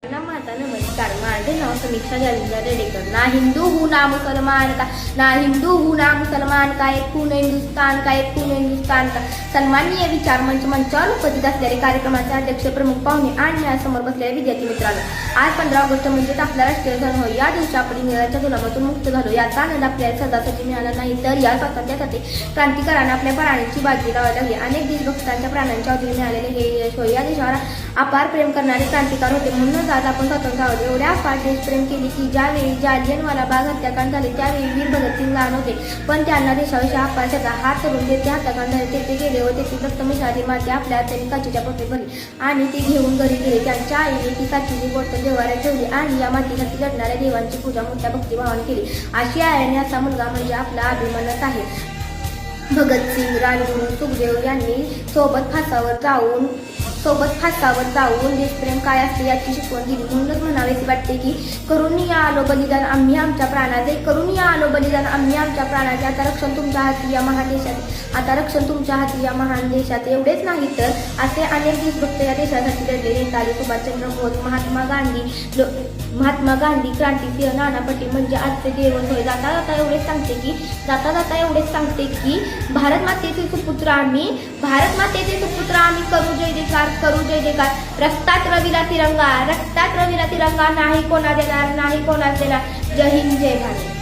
नमस्कार, माझे नाव समीक्षा जालिंदर रेडेकर। ना हिंदू हूँ ना मुसलमान का, ना हिंदू हूँ ना मुसलमान का, एक पूर्ण हिंदुस्तान का, एक पूर्ण हिंदुस्तान का। सन्माननीय विचार मंचावर उपस्थित असलेले कार्यक्रमाचे अध्यक्ष, प्रमुख पाहुणे आणि समोर बसलेले विद्यार्थी मित्रांनो, आज 15 ऑगस्ट म्हणजेच आपला राष्ट्रीय सण होय। या दिवशी आपण इंग्रजांच्या जुलमातून मुक्त झालो। याचा आनंद आपल्याला सदासाठी मिळाला नाही, तर या स्वातंत्र्यासाठी क्रांतिकारांना आपल्या प्राणांची बाजी लावावी लागली। अनेक देशभक्तांच्या प्राणांच्या अवधी मिळालेले हे यश होय। या देशावर अपार प्रेम करणारे क्रांतिकार होते, म्हणूनच आज आपण स्वतंत्र आहोत। एवढ्या अपार देशप्रेम केले की ज्यावेळी जालियनवाला बाग हत्याकांड झाले त्यावेळी वीर भगतसिंग लहान होते, पण त्यांना देशाविषयी अपार श्रद्धा। हात धरून तेथे हत्याकांड झाले, तेथे गेले व तेथील रक्त मिसळाली माती आपल्या त्यांनी काचेच्या पोटी भरली आणि ती घेऊन घरी गेले। त्यांच्या आईने ती काचेची बॉटल देवाऱ्यात ठेवली आणि या मातीसाठी लढणाऱ्या देवांची पूजा मोठ्या भक्तिभावाने केली। अशी आईने असा मुलगा म्हणजे आपला अभिमानच आहे। भगतसिंग, राजगुरू, सुखदेव यांनी सोबत फासावर जाऊन देशप्रेम काय असते याची शिकवण दिली। म्हणूनच म्हणावेसे वाटते की करून या आलो बलिदान आम्ही आमच्या प्राणाचे, करून या आलो बलिदान आम्ही आमच्या प्राणाचे। आता रक्षण तुमच्या हाती या महान देशाचे, आता रक्षण तुमच्या हाती या महान देशाचे। एवढेच नाही तर असे अनेक देशभक्त या देशासाठी लढले। नेताजी सुभाषचंद्र बोस, महात्मा गांधी, क्रांतिसिंह, नाना पटेल म्हणजे आजचे देवच होय। जाता जाता एवढेच सांगते की भारत मातेचे सुपुत्र आम्ही, करू जय जयकार, करू जय जयकार। रक्तात रविला तिरंगा, नाही कोणा देणार, जय हिंद, जय भारत।